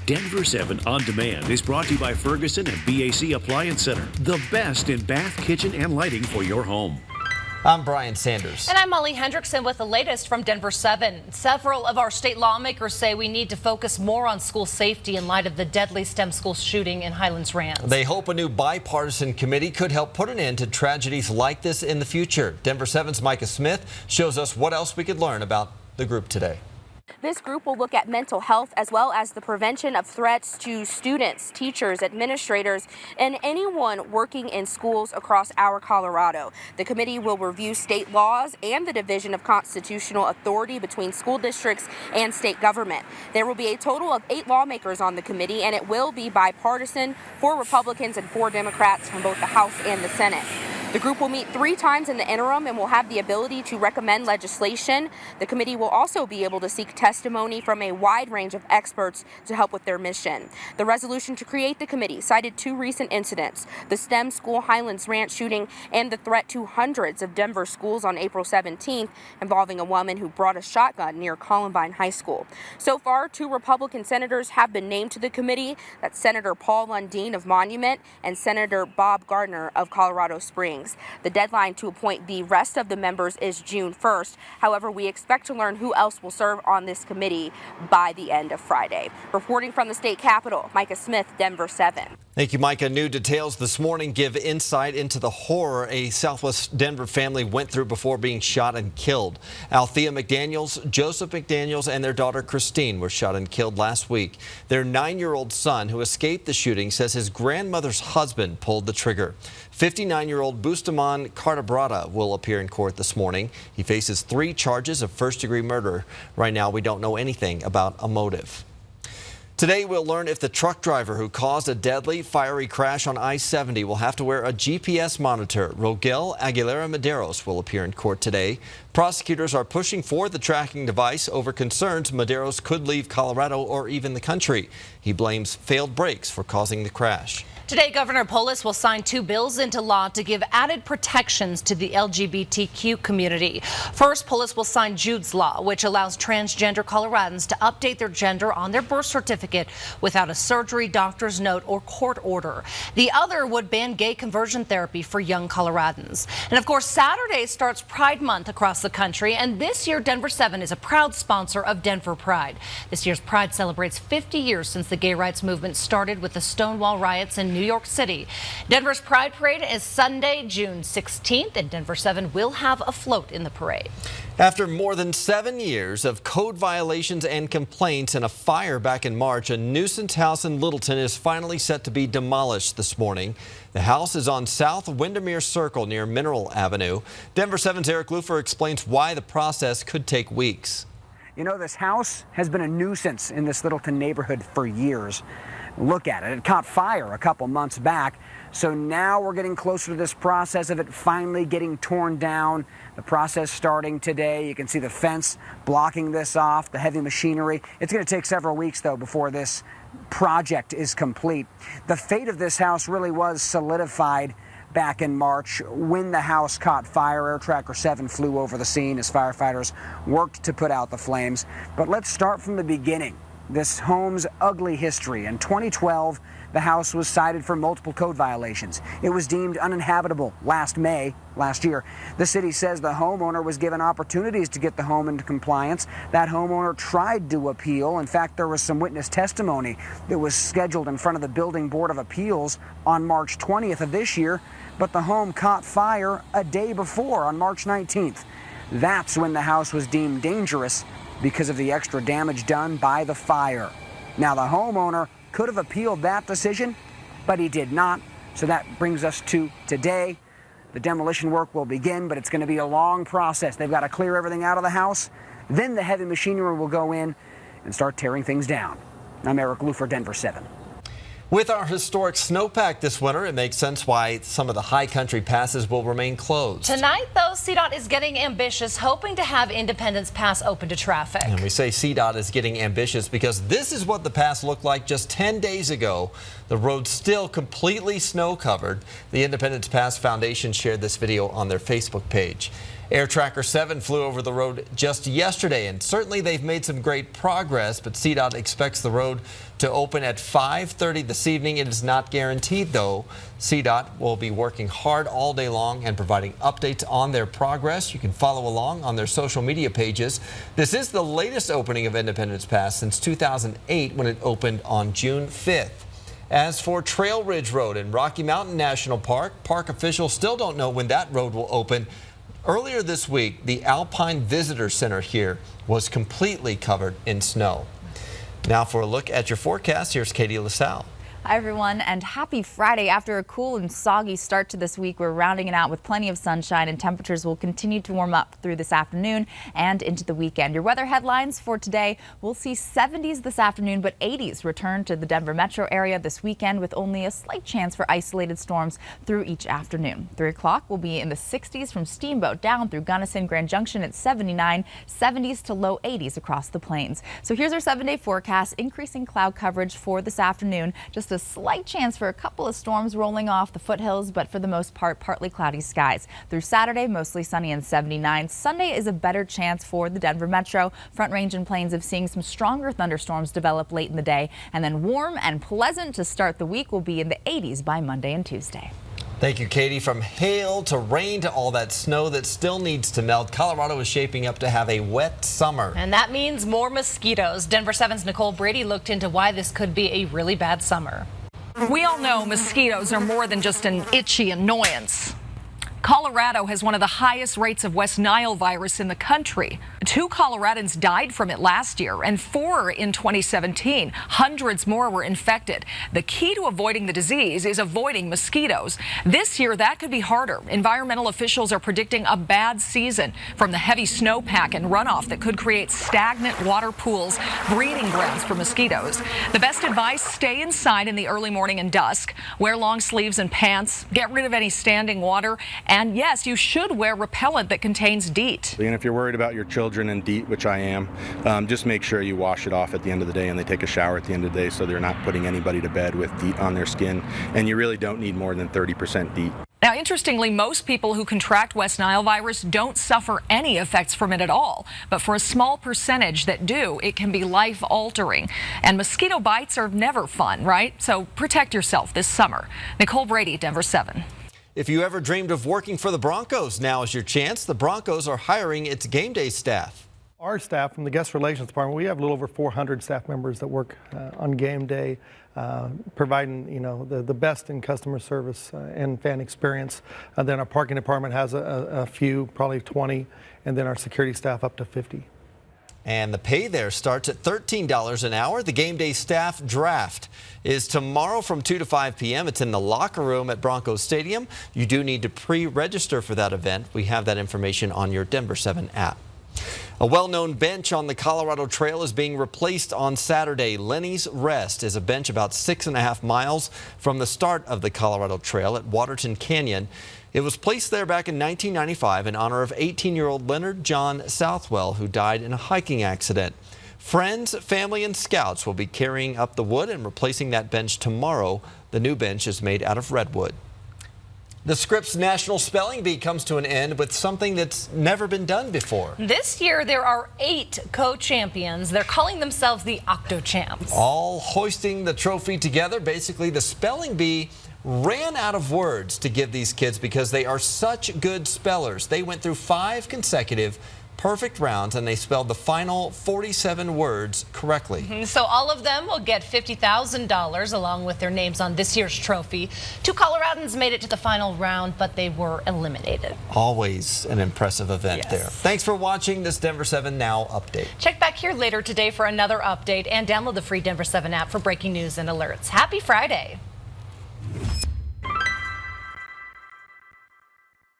Denver 7 On Demand is brought to you by Ferguson and BAC Appliance Center, the best in bath, kitchen, and lighting for your home. I'm Brian Sanders. And I'm Molly Hendrickson with the latest from Denver 7. Several of our state lawmakers say we need to focus more on school safety in light of the deadly STEM school shooting in Highlands Ranch. They hope a new bipartisan committee could help put an end to tragedies like this in the future. Denver 7's Micah Smith shows us what else we could learn about the group today. This group will look at mental health as well as the prevention of threats to students, teachers, administrators, and anyone working in schools across our Colorado. The committee will review state laws and the division of constitutional authority between school districts and state government. There will be a total of 8 lawmakers on the committee, and it will be bipartisan, 4 Republicans and 4 Democrats from both the House and the Senate. The group will meet 3 times in the interim and will have the ability to recommend legislation. The committee will also be able to seek testimony from a wide range of experts to help with their mission. The resolution to create the committee cited 2 recent incidents, the STEM school Highlands Ranch shooting and the threat to hundreds of Denver schools on April 17th involving a woman who brought a shotgun near Columbine High School. So far, 2 Republican senators have been named to the committee. That's Senator Paul Lundeen of Monument and Senator Bob Gardner of Colorado Springs. The deadline to appoint the rest of the members is June 1st. However, we expect to learn who else will serve on this committee by the end of Friday. Reporting from the state capitol, Micah Smith, Denver 7. Thank you, Micah. New details this morning give insight into the horror a Southwest Denver family went through before being shot and killed. Althea McDaniels, Joseph McDaniels, and their daughter Christine were shot and killed last week. Their 9-year-old son, who escaped the shooting, says his grandmother's husband pulled the trigger. 59-year-old Bustamante Cartabrata will appear in court this morning. He faces 3 charges of first-degree murder. Right now, we don't know anything about a motive. Today, we'll learn if the truck driver who caused a deadly, fiery crash on I-70 will have to wear a GPS monitor. Rogel Aguilera Medeiros will appear in court today. Prosecutors are pushing for the tracking device over concerns Medeiros could leave Colorado or even the country. He blames failed brakes for causing the crash. Today, Governor Polis will sign 2 bills into law to give added protections to the LGBTQ community. First, Polis will sign Jude's Law, which allows transgender Coloradans to update their gender on their birth certificate without a surgery, doctor's note, or court order. The other would ban gay conversion therapy for young Coloradans. And of course, Saturday starts Pride Month across the country, and this year Denver 7 is a proud sponsor of Denver Pride. This year's Pride celebrates 50 years since the gay rights movement started with the Stonewall riots in New York City. Denver's Pride Parade is Sunday, June 16th, and Denver 7 will have a float in the parade. After more than 7 years of code violations and complaints and a fire back in March, a nuisance house in Littleton is finally set to be demolished this morning. The house is on South Windermere Circle near Mineral Avenue. Denver 7's Eric Lufer explains why the process could take weeks. You know, this house has been a nuisance in this Littleton neighborhood for years. Look at it. It caught fire a couple months back. So now we're getting closer to this process of it finally getting torn down. The process starting today. You can see the fence blocking this off, the heavy machinery. It's going to take several weeks, though, before this project is complete. The fate of this house really was solidified back in March when the house caught fire. Air Tracker 7 flew over the scene as firefighters worked to put out the flames. But let's start from the beginning. This home's ugly history. In 2012, the house was cited for multiple code violations. It was deemed uninhabitable last year. The city says the homeowner was given opportunities to get the home into compliance. That homeowner tried to appeal. In fact, there was some witness testimony that was scheduled in front of the Building Board of Appeals on March 20th of this year, but the home caught fire a day before on March 19th. That's when the house was deemed dangerous because of the extra damage done by the fire. Now, the homeowner could have appealed that decision, but he did not. So that brings us to today. The demolition work will begin, but it's going to be a long process. They've got to clear everything out of the house. Then the heavy machinery will go in and start tearing things down. I'm Eric Lufer, Denver 7. With our historic snowpack this winter, it makes sense why some of the high country passes will remain closed. Tonight, though, CDOT is getting ambitious, hoping to have Independence Pass open to traffic. And we say CDOT is getting ambitious because this is what the pass looked like just 10 days ago. The road's still completely snow covered. The Independence Pass Foundation shared this video on their Facebook page. Air Tracker 7 flew over the road just yesterday, and certainly they've made some great progress, but CDOT expects the road to open at 5:30 this evening. It is not guaranteed, though. CDOT will be working hard all day long and providing updates on their progress. You can follow along on their social media pages. This is the latest opening of Independence Pass since 2008, when it opened on June 5th. As for Trail Ridge Road in Rocky Mountain National Park, park officials still don't know when that road will open. Earlier this week, the Alpine Visitor Center here was completely covered in snow. Now for a look at your forecast, here's Katie LaSalle. Hi everyone, and happy Friday. After a cool and soggy start to this week, we're rounding it out with plenty of sunshine, and temperatures will continue to warm up through this afternoon and into the weekend. Your weather headlines for today: we'll see 70s this afternoon, but 80s return to the Denver metro area this weekend, with only a slight chance for isolated storms through each afternoon. 3 o'clock will be in the 60s from Steamboat down through Gunnison Grand Junction at 79, 70s to low 80s across the plains. So here's our 7-day forecast. Increasing cloud coverage for this afternoon. Just a slight chance for a couple of storms rolling off the foothills, but for the most part, partly cloudy skies. Through Saturday, mostly sunny and 79. Sunday is a better chance for the Denver metro. Front Range and Plains of seeing some stronger thunderstorms develop late in the day, and then warm and pleasant to start the week. Will be in the 80s by Monday and Tuesday. Thank you, Katie. From hail to rain to all that snow that still needs to melt, Colorado is shaping up to have a wet summer. And that means more mosquitoes. Denver 7's Nicole Brady looked into why this could be a really bad summer. We all know mosquitoes are more than just an itchy annoyance. Colorado has one of the highest rates of West Nile virus in the country. 2 Coloradans died from it last year and 4 in 2017. Hundreds more were infected. The key to avoiding the disease is avoiding mosquitoes. This year, that could be harder. Environmental officials are predicting a bad season from the heavy snowpack and runoff that could create stagnant water pools, breeding grounds for mosquitoes. The best advice: stay inside in the early morning and dusk. Wear long sleeves and pants. Get rid of any standing water. And yes, you should wear repellent that contains DEET. And if you're worried about your children and DEET, which I am, just make sure you wash it off at the end of the day and they take a shower at the end of the day, so they're not putting anybody to bed with DEET on their skin. And you really don't need more than 30% DEET. Now, interestingly, most people who contract West Nile virus don't suffer any effects from it at all. But for a small percentage that do, it can be life-altering. And mosquito bites are never fun, right? So protect yourself this summer. Nicole Brady, Denver 7. If you ever dreamed of working for the Broncos, now is your chance. The Broncos are hiring its game day staff. Our staff from the guest relations department, we have a little over 400 staff members that work on game day, providing the best in customer service and fan experience. And then our parking department has a few, probably 20, and then our security staff up to 50. And the pay there starts at $13 an hour. The game day staff draft is tomorrow from 2 to 5 p.m. It's in the locker room at Broncos Stadium. You do need to pre-register for that event. We have that information on your Denver 7 app. A well-known bench on the Colorado Trail is being replaced on Saturday. Lenny's Rest is a bench about 6.5 miles from the start of the Colorado Trail at Waterton Canyon. It was placed there back in 1995 in honor of 18-year-old Leonard John Southwell, who died in a hiking accident. Friends, family, and scouts will be carrying up the wood and replacing that bench tomorrow. The new bench is made out of redwood. The Scripps National Spelling Bee comes to an end with something that's never been done before. This year, there are 8 co-champions. They're calling themselves the Octo-Champs. All hoisting the trophy together. Basically, the Spelling Bee ran out of words to give these kids because they are such good spellers. They went through 5 consecutive perfect rounds, and they spelled the final 47 words correctly. So all of them will get $50,000 along with their names on this year's trophy. 2 Coloradans made it to the final round, but they were eliminated. Always an impressive event there. Thanks for watching this Denver 7 Now update. Check back here later today for another update and download the free Denver 7 app for breaking news and alerts. Happy Friday.